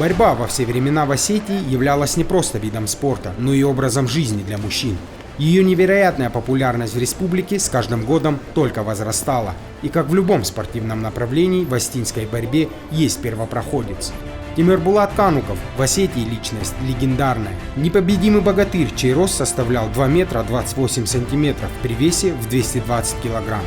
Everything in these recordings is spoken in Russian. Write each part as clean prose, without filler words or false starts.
Борьба во все времена в Осетии являлась не просто видом спорта, но и образом жизни для мужчин. Ее невероятная популярность в республике с каждым годом только возрастала. И как в любом спортивном направлении, в осетинской борьбе есть первопроходец. Тимирбулат Кануков в Осетии личность легендарная. Непобедимый богатырь, чей рост составлял 2 метра 28 сантиметров при весе в 220 килограмм.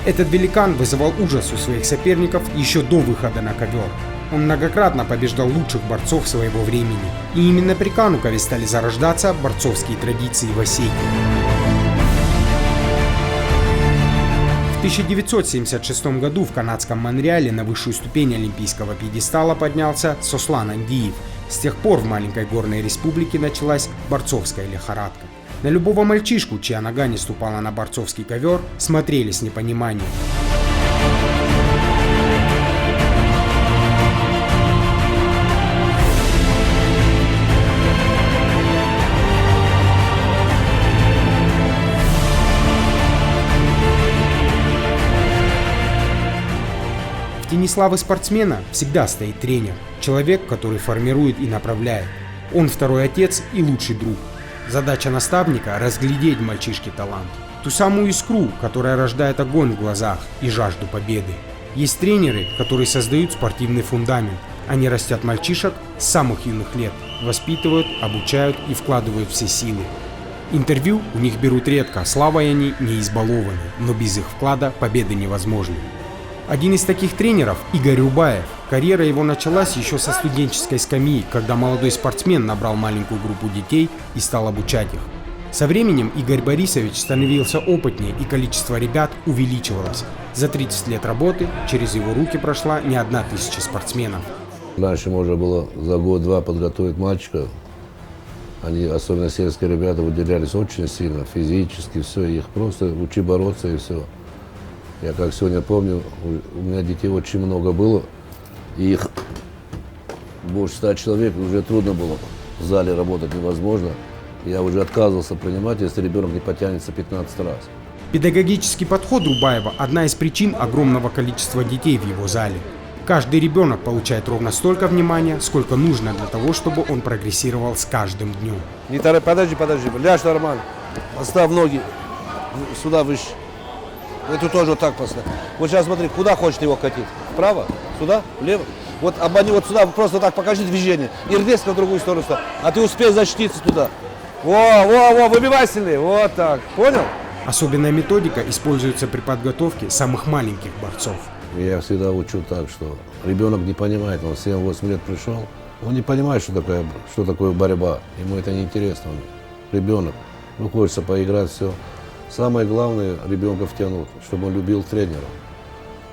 Этот великан вызывал ужас у своих соперников еще до выхода на ковер. Он многократно побеждал лучших борцов своего времени. И именно при Канукове стали зарождаться борцовские традиции в Осетии. В 1976 году в канадском Монреале на высшую ступень олимпийского пьедестала поднялся Сослан Андиев. С тех пор в маленькой горной республике началась борцовская лихорадка. На любого мальчишку, чья нога не ступала на борцовский ковер, смотрели с непониманием. В тени славы спортсмена всегда стоит тренер, человек, который формирует и направляет. Он второй отец и лучший друг. Задача наставника – разглядеть в мальчишке талант. Ту самую искру, которая рождает огонь в глазах и жажду победы. Есть тренеры, которые создают спортивный фундамент. Они растят мальчишек с самых юных лет, воспитывают, обучают и вкладывают все силы. Интервью у них берут редко, славой они не избалованы, но без их вклада победы невозможны. Один из таких тренеров – Игорь Рубаев. Карьера его началась еще со студенческой скамьи, когда молодой спортсмен набрал маленькую группу детей и стал обучать их. Со временем Игорь Борисович становился опытнее, и количество ребят увеличивалось. За 30 лет работы через его руки прошла не 1000 спортсменов. Раньше можно было за год-два подготовить мальчика. Они, особенно сельские ребята, выделялись очень сильно, физически, все, их просто учи бороться и все. Я как сегодня помню, у меня детей очень много было, и их больше 100 человек, уже трудно было, в зале работать невозможно. Я уже отказывался принимать, если ребенок не потянется 15 раз. Педагогический подход Рубаева – одна из причин огромного количества детей в его зале. Каждый ребенок получает ровно столько внимания, сколько нужно для того, чтобы он прогрессировал с каждым днем. Не подожди, ляжь нормально, поставь ноги сюда выше. Это тоже вот так поставь. Вот сейчас смотри, куда хочешь его катить? Вправо? Сюда? Влево? Вот обмани вот сюда, просто так покажи движение. И резко в другую сторону ставь. А ты успей защититься туда. Во, выбивай сильнее. Вот так. Понял? Особенная методика используется при подготовке самых маленьких борцов. Я всегда учу так, что ребенок не понимает, он 7-8 лет пришел, он не понимает, что такое борьба. Ему это не интересно. Ребенок. Ему хочется поиграть, все. Самое главное – ребенка втянуть, чтобы он любил тренера.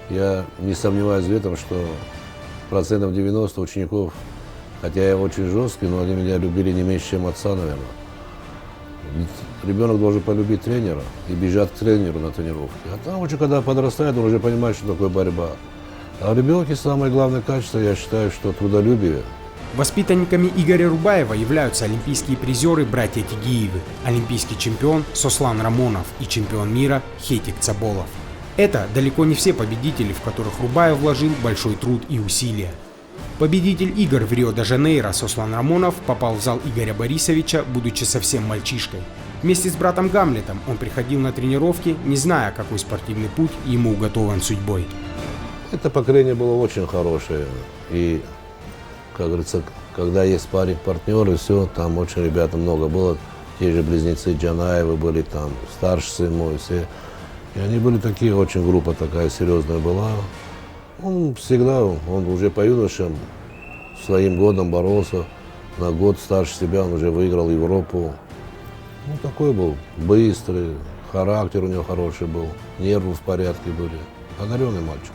Я не сомневаюсь в этом, что 90% учеников, хотя я очень жесткий, но они меня любили не меньше, чем отца, наверное. Ребенок должен полюбить тренера и бежать к тренеру на тренировке. А там уже, когда подрастает, он уже понимает, что такое борьба. А в ребенке самое главное качество, я считаю, что трудолюбие. Воспитанниками Игоря Рубаева являются олимпийские призеры братья Тигиевы, олимпийский чемпион Сослан Рамонов и чемпион мира Хетик Цаболов. Это далеко не все победители, в которых Рубаев вложил большой труд и усилия. Победитель игр в Рио-де-Жанейро Сослан Рамонов попал в зал Игоря Борисовича, будучи совсем мальчишкой. Вместе с братом Гамлетом он приходил на тренировки, не зная, какой спортивный путь ему уготован судьбой. Это поколение было очень хорошее. И, как говорится, когда есть спарринг-партнеры, все, там очень ребята много было. Те же близнецы Джанаевы были там, старший сын мой, все. И они были такие, очень группа такая серьезная была. Он всегда, он уже по юношам своим годом боролся. На год старше себя он уже выиграл Европу. Ну, такой был, быстрый, характер у него хороший был, нервы в порядке были. Одаренный мальчик.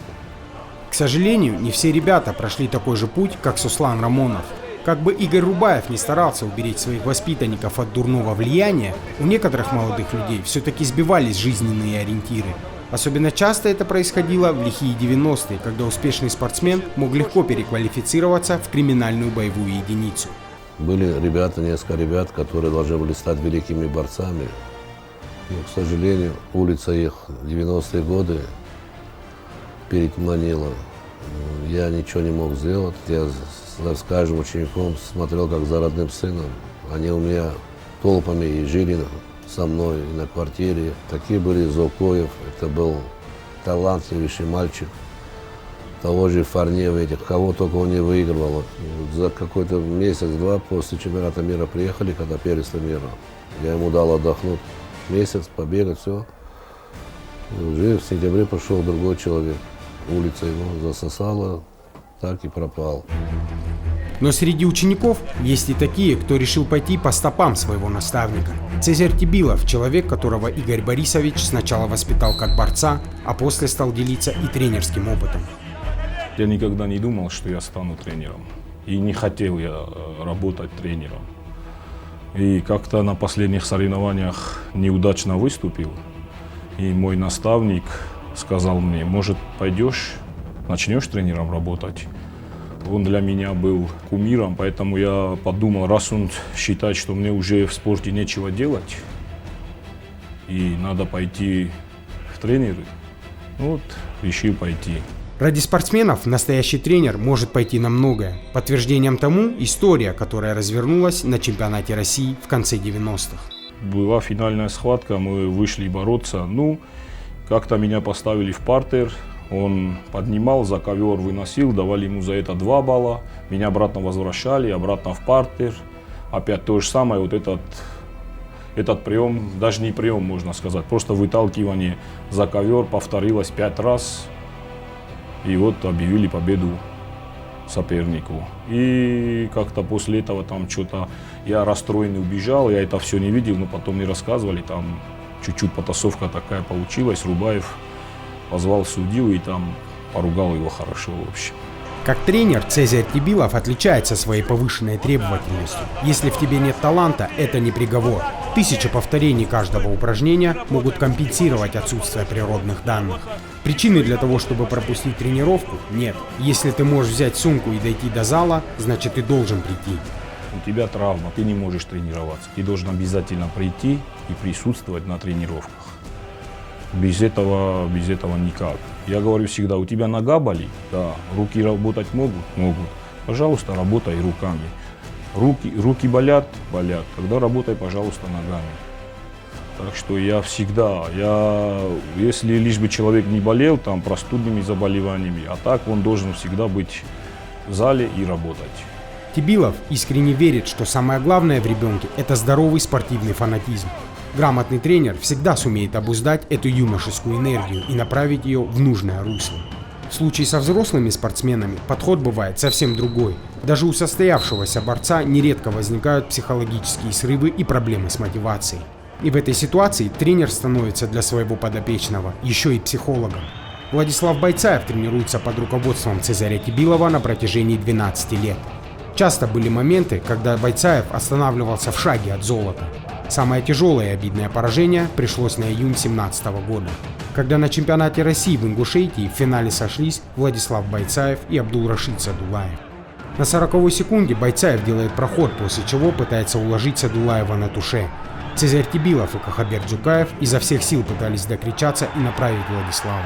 К сожалению, не все ребята прошли такой же путь, как Сослан Рамонов. Как бы Игорь Рубаев не старался уберечь своих воспитанников от дурного влияния, у некоторых молодых людей все-таки сбивались жизненные ориентиры. Особенно часто это происходило в лихие 90-е, когда успешный спортсмен мог легко переквалифицироваться в криминальную боевую единицу. Были ребята, несколько ребят, которые должны были стать великими борцами. Но, к сожалению, улица их 90-е годы переманила. Я ничего не мог сделать. Я с каждым учеником смотрел как за родным сыном. Они у меня толпами и жили со мной и на квартире. Такие были Золкоев, это был талантливейший мальчик. Того же Фарнева, этих, кого только он не выигрывал. За какой-то месяц-два после чемпионата мира приехали, когда первенство мира. Я ему дал отдохнуть месяц, побегать, все. И уже в сентябре пошел другой человек. Улица его засосала, так и пропал. Но среди учеников есть и такие, кто решил пойти по стопам своего наставника. Цезарь Тибилов, человек, которого Игорь Борисович сначала воспитал как борца, а после стал делиться и тренерским опытом. Я никогда не думал, что я стану тренером. И не хотел я работать тренером. И как-то на последних соревнованиях неудачно выступил. И мой наставник сказал мне: может, пойдешь, начнешь тренером работать. Он для меня был кумиром, поэтому я подумал, раз он считает, что мне уже в спорте нечего делать, и надо пойти в тренеры, вот, решил пойти. Ради спортсменов настоящий тренер может пойти на многое. Подтверждением тому история, которая развернулась на чемпионате России в конце 90-х. Была финальная схватка, мы вышли бороться. Как-то меня поставили в партер, он поднимал, за ковер выносил, давали ему за это 2 балла. Меня обратно возвращали, обратно в партер. Опять то же самое, вот этот прием, даже не прием, можно сказать, просто выталкивание за ковер повторилось 5 раз. И вот объявили победу сопернику. И как-то после этого там что-то я расстроенный убежал, я это все не видел, но потом мне рассказывали, там чуть-чуть потасовка такая получилась, Рубаев позвал судью и там поругал его хорошо, в общем. Как тренер, Цезарь Тибилов отличается своей повышенной требовательностью. Если в тебе нет таланта, это не приговор. 1000 повторений каждого упражнения могут компенсировать отсутствие природных данных. Причины для того, чтобы пропустить тренировку, нет. Если ты можешь взять сумку и дойти до зала, значит ты должен прийти. У тебя травма, ты не можешь тренироваться. Ты должен обязательно прийти и присутствовать на тренировках. Без этого никак. Я говорю всегда, у тебя нога болит? Да. Руки работать могут? Могут. Пожалуйста, работай руками. Руки болят? Болят. Тогда работай, пожалуйста, ногами. Так что я всегда, если лишь бы человек не болел там простудными заболеваниями, а так он должен всегда быть в зале и работать. Тибилов искренне верит, что самое главное в ребенке – это здоровый спортивный фанатизм. Грамотный тренер всегда сумеет обуздать эту юношескую энергию и направить ее в нужное русло. В случае со взрослыми спортсменами подход бывает совсем другой. Даже у состоявшегося борца нередко возникают психологические срывы и проблемы с мотивацией. И в этой ситуации тренер становится для своего подопечного еще и психологом. Владислав Бойцаев тренируется под руководством Цезаря Тибилова на протяжении 12 лет. Часто были моменты, когда Бойцаев останавливался в шаге от золота. Самое тяжелое и обидное поражение пришлось на июнь 2017 года, когда на чемпионате России в Ингушетии в финале сошлись Владислав Бойцаев и Абдулрашид Садулаев. На 40-й секунде Бойцаев делает проход, после чего пытается уложить Садулаева на туше. Цезарь Тибилов и Кахабер Дзюкаев изо всех сил пытались докричаться и направить Владислава.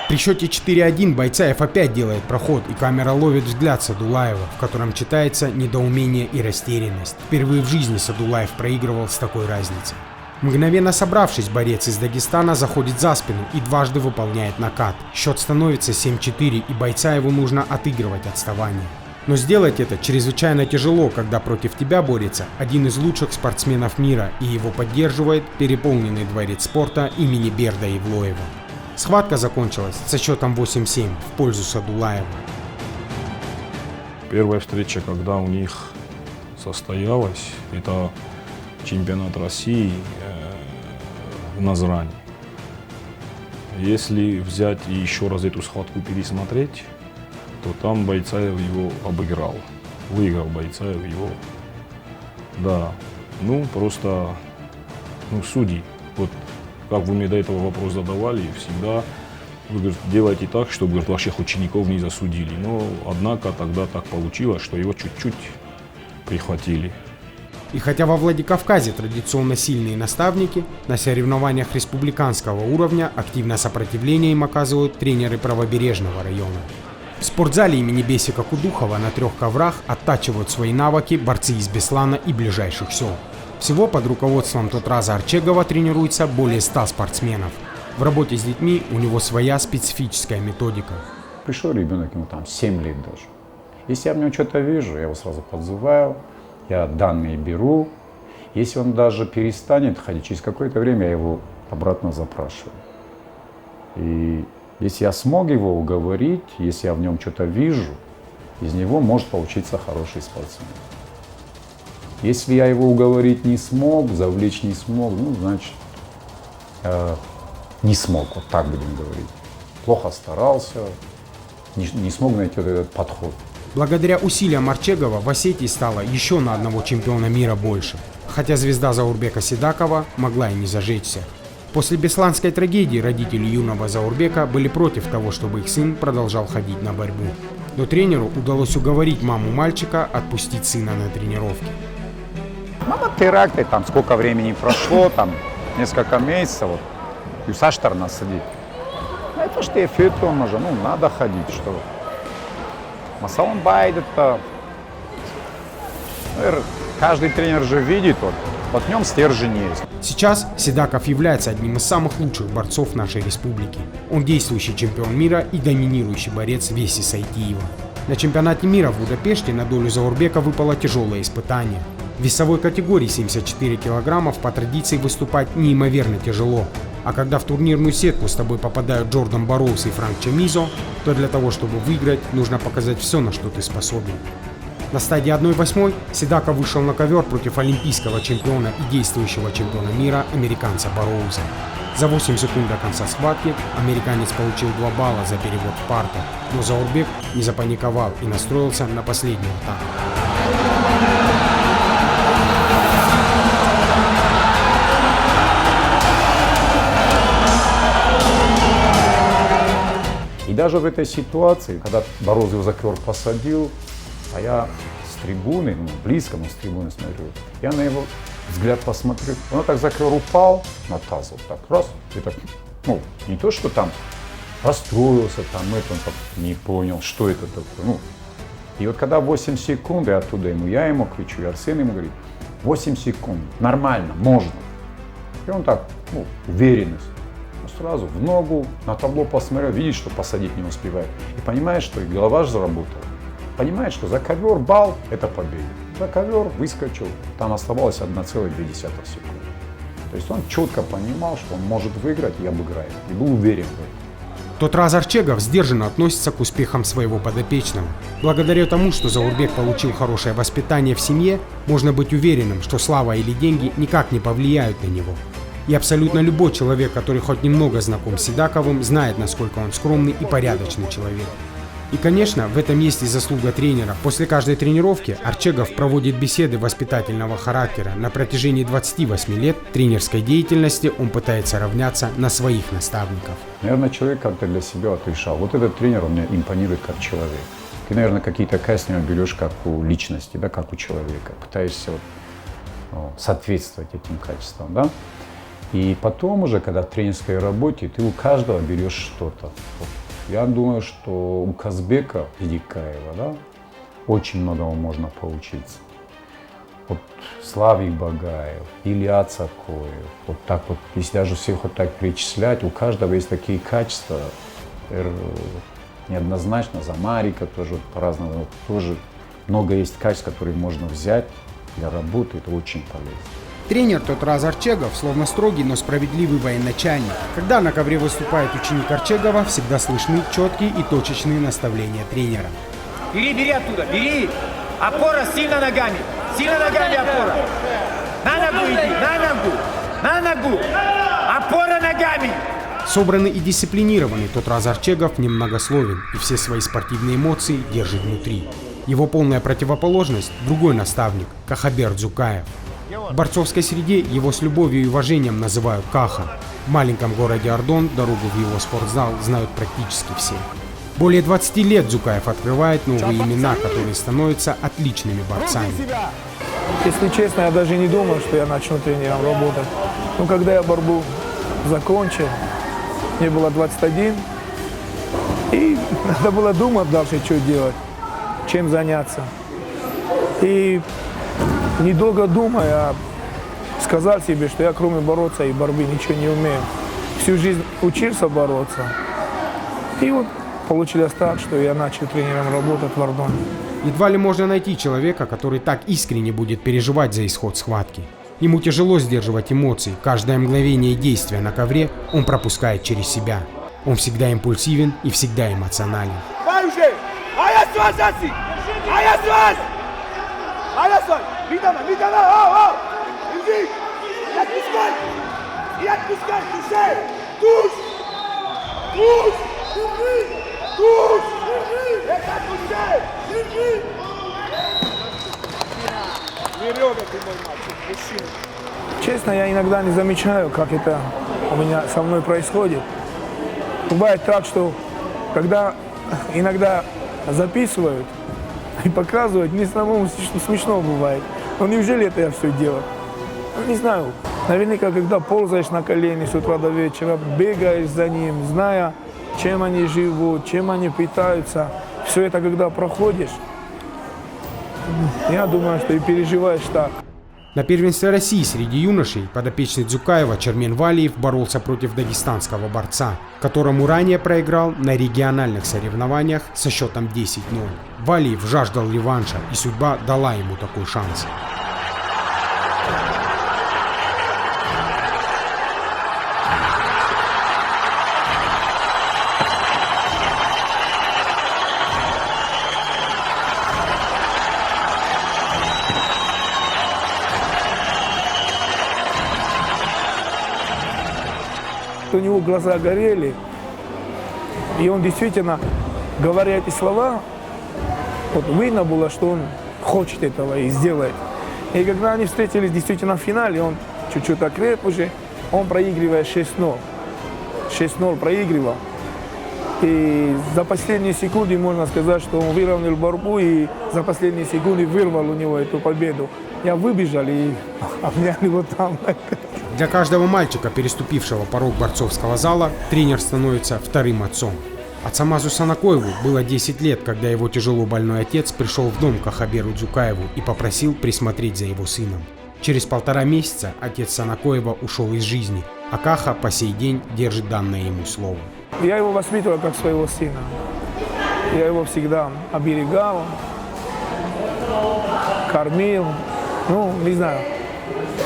При счете 4-1 Бойцаев опять делает проход, и камера ловит взгляд Садулаева, в котором читается недоумение и растерянность. Впервые в жизни Садулаев проигрывал с такой разницей. Мгновенно собравшись, борец из Дагестана заходит за спину и дважды выполняет накат. Счет становится 7-4, и Бойцаеву нужно отыгрывать отставание. Но сделать это чрезвычайно тяжело, когда против тебя борется один из лучших спортсменов мира, и его поддерживает переполненный дворец спорта имени Берда Ивлоева. Схватка закончилась со счетом 8-7 в пользу Садулаева. Первая встреча, когда у них состоялась, это чемпионат России в Назрани. Если взять и еще раз эту схватку пересмотреть, то там Бойцаев его обыграл. Выиграл Бойцаев его. Да, просто судьи. Вот как вы мне до этого вопрос задавали, всегда вы, говорит, делайте так, чтобы, говорит, ваших учеников не засудили. Но, однако, тогда так получилось, что его чуть-чуть прихватили. И хотя во Владикавказе традиционно сильные наставники, на соревнованиях республиканского уровня активное сопротивление им оказывают тренеры правобережного района. В спортзале имени Бесика Кудухова на 3 коврах оттачивают свои навыки борцы из Беслана и ближайших сел. Всего под руководством Тотраза Арчегова тренируется более 100 спортсменов. В работе с детьми у него своя специфическая методика. Пришел ребенок, ему там 7 лет даже. Если я в нем что-то вижу, я его сразу подзываю, я данные беру. Если он даже перестанет ходить, через какое-то время я его обратно запрашиваю. И если я смог его уговорить, если я в нем что-то вижу, из него может получиться хороший спортсмен. Если я его уговорить не смог, завлечь не смог, ну, значит, не смог, вот так будем говорить. Плохо старался, не смог найти вот этот подход. Благодаря усилиям Арчегова в Осетии стало еще на одного чемпиона мира больше. Хотя звезда Заурбека Сидакова могла и не зажечься. После бесланской трагедии родители юного Заурбека были против того, чтобы их сын продолжал ходить на борьбу. Но тренеру удалось уговорить маму мальчика отпустить сына на тренировки. Мама теракты, там сколько времени прошло, там несколько месяцев, вот, и Саштар нас сидит. Это что эффект он уже, ну надо ходить, что. Масалон Байд это, каждый тренер же видит, вот в нем стержень есть. Сейчас Сидаков является одним из самых лучших борцов нашей республики. Он действующий чемпион мира и доминирующий борец Веси Сайтиева. На чемпионате мира в Будапеште на долю Заурбека выпало тяжелое испытание. В весовой категории 74 килограммов по традиции выступать неимоверно тяжело. А когда в турнирную сетку с тобой попадают Джордан Барроуз и Франк Чамизо, то для того, чтобы выиграть, нужно показать все, на что ты способен. На стадии 1/8 Сидаков вышел на ковер против олимпийского чемпиона и действующего чемпиона мира американца Барроуза. За 8 секунд до конца схватки американец получил 2 балла за перевод в партер, но Заурбек не запаниковал и настроился на последнюю атаку. И даже в этой ситуации, когда Барроуз его за ковер посадил, а я с трибуны, ну, близко, но с трибуны смотрю, я на его взгляд посмотрю, он так за ковер упал на таз, вот так, раз, и так, ну, не то, что там расстроился, там это, он так не понял, что это такое, ну. И вот когда 8 секунд, я оттуда я ему кричу, и Арсен ему говорит, 8 секунд, нормально, можно. И он так, ну, уверенность. Сразу в ногу, на табло посмотрел, видит, что посадить не успевает. И понимает, что и голова же заработала. Понимает, что за ковер балл – это победа. За ковер выскочил, там оставалось 1,2 секунды. То есть он четко понимал, что он может выиграть и обыграет. И был уверен в этом. Тотраз Арчегов сдержанно относится к успехам своего подопечного. Благодаря тому, что Заурбек получил хорошее воспитание в семье, можно быть уверенным, что слава или деньги никак не повлияют на него. И абсолютно любой человек, который хоть немного знаком с Сидаковым, знает, насколько он скромный и порядочный человек. И, конечно, в этом есть и заслуга тренера. После каждой тренировки Арчегов проводит беседы воспитательного характера. На протяжении 28 лет тренерской деятельности он пытается равняться на своих наставников. Наверное, человек как-то для себя вот решал. Вот этот тренер у меня импонирует как человек. Ты, наверное, какие-то качества берешь как у личности, да, как у человека. Пытаешься соответствовать этим качествам, да. И потом уже, когда в тренерской работе, ты у каждого берешь что-то. Я думаю, что у Казбека Идикаева, да, очень многого можно поучиться. Вот Славик Багаев, Илья Цакоев, вот так вот, если даже всех вот так перечислять, у каждого есть такие качества, неоднозначно, за Марика тоже вот, по-разному, тоже много есть качеств, которые можно взять для работы, это очень полезно. Тренер Тотраз Арчегов словно строгий, но справедливый военачальник. Когда на ковре выступает ученик Арчегова, всегда слышны четкие и точечные наставления тренера. Бери оттуда, бери! Опора сильно ногами опора! На ногу иди, на ногу! Опора ногами! Собранный и дисциплинированный Тотраз Арчегов немногословен и все свои спортивные эмоции держит внутри. Его полная противоположность – другой наставник – Кахабер Дзукаев. В борцовской среде его с любовью и уважением называют Каха. В маленьком городе Ардон дорогу в его спортзал знают практически все. Более 20 лет Дзукаев открывает новые имена, которые становятся отличными борцами. Если честно, я даже не думал, что я начну тренером работать. Но когда я борьбу закончил, мне было 21, и надо было думать дальше, что делать, чем заняться. И недолго думая, я сказал себе, что я кроме бороться и борьбы ничего не умею. Всю жизнь учился бороться. И вот получилось так, что я начал тренером работать в Ардоне. Едва ли можно найти человека, который так искренне будет переживать за исход схватки. Ему тяжело сдерживать эмоции, каждое мгновение действия на ковре он пропускает через себя. Он всегда импульсивен и всегда эмоционален. Честно, я иногда не замечаю, как это у меня со мной происходит. Бывает так, что когда иногда записывают и показывают, мне самому смешно бывает. Но неужели это я все делаю? Не знаю. Наверняка, когда ползаешь на колени с утра до вечера, бегаешь за ним, зная, чем они живут, чем они питаются, все это, когда проходишь, я думаю, что и переживаешь так. На первенстве России среди юношей подопечный Дзукаева Чермен Валиев боролся против дагестанского борца, которому ранее проиграл на региональных соревнованиях со счетом 10-0. Валиев жаждал реванша, и судьба дала ему такой шанс. У него глаза горели, и он действительно, говоря эти слова, вот видно было, что он хочет этого и сделает. И когда они встретились действительно в финале, он чуть-чуть окреп уже, он проигрывает 6-0. 6-0 проигрывал. И за последние секунды можно сказать, что он выровнял борьбу и за последние секунды вырвал у него эту победу. Я выбежал и обнял его там. Для каждого мальчика, переступившего порог борцовского зала, тренер становится вторым отцом. Отцамазу Санакоеву было 10 лет, когда его тяжело больной отец пришел в дом к Ахаберу Дзукаеву и попросил присмотреть за его сыном. Через 1,5 месяца отец Санакоева ушел из жизни, а Каха по сей день держит данное ему слово. Я его воспитывал как своего сына. Я его всегда оберегал, кормил. Ну, не знаю.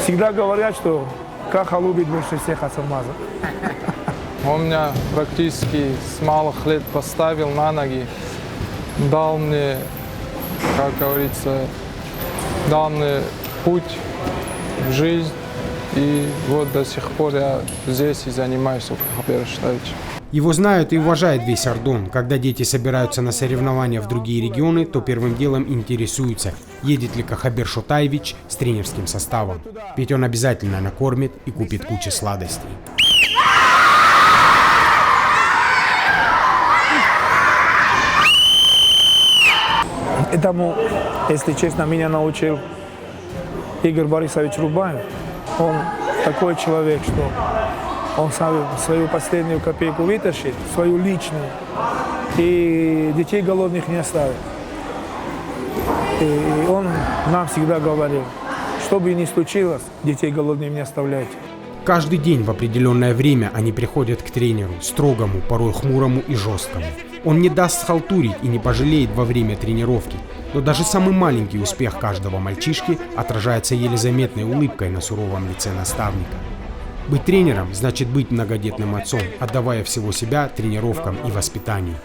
Всегда говорят, что Каха любит больше всех Отцамаза. Он меня практически с малых лет поставил на ноги, дал мне, как говорится, дал мне путь в жизнь. И вот до сих пор я здесь и занимаюсь у Ахабера Шотаевича. Его знают и уважает весь Ардон. Когда дети собираются на соревнования в другие регионы, то первым делом интересуются, едет ли Ахабер Шотаевич с тренерским составом. Ведь он обязательно накормит и купит кучу сладостей. Этому, если честно, меня научил Игорь Борисович Рубаев. Он такой человек, что он свою последнюю копейку вытащит, свою личную, и детей голодных не оставит. И он нам всегда говорил, что бы ни случилось, детей голодными не оставляйте. Каждый день в определенное время они приходят к тренеру, строгому, порой хмурому и жесткому. Он не даст схалтурить и не пожалеет во время тренировки, но даже самый маленький успех каждого мальчишки отражается еле заметной улыбкой на суровом лице наставника. Быть тренером значит быть многодетным отцом, отдавая всего себя тренировкам и воспитанию.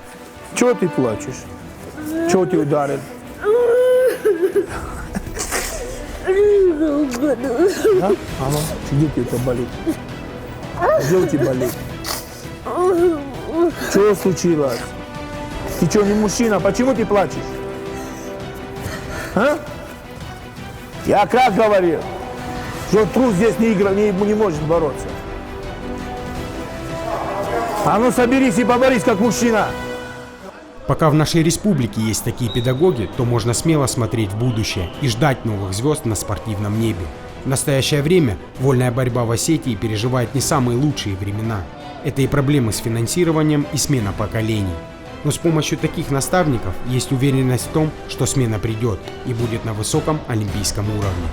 Чего ты плачешь? Чего ты ударил? Да? Мама, где это болит? Где у тебя болит? Что случилось? Ты что, не мужчина? Почему ты плачешь? А? Я как говорил, что трус здесь не может бороться. А ну соберись и поборись как мужчина. Пока в нашей республике есть такие педагоги, то можно смело смотреть в будущее и ждать новых звезд на спортивном небе. В настоящее время вольная борьба в Осетии переживает не самые лучшие времена. Это и проблемы с финансированием, и смена поколений. Но с помощью таких наставников есть уверенность в том, что смена придет и будет на высоком олимпийском уровне.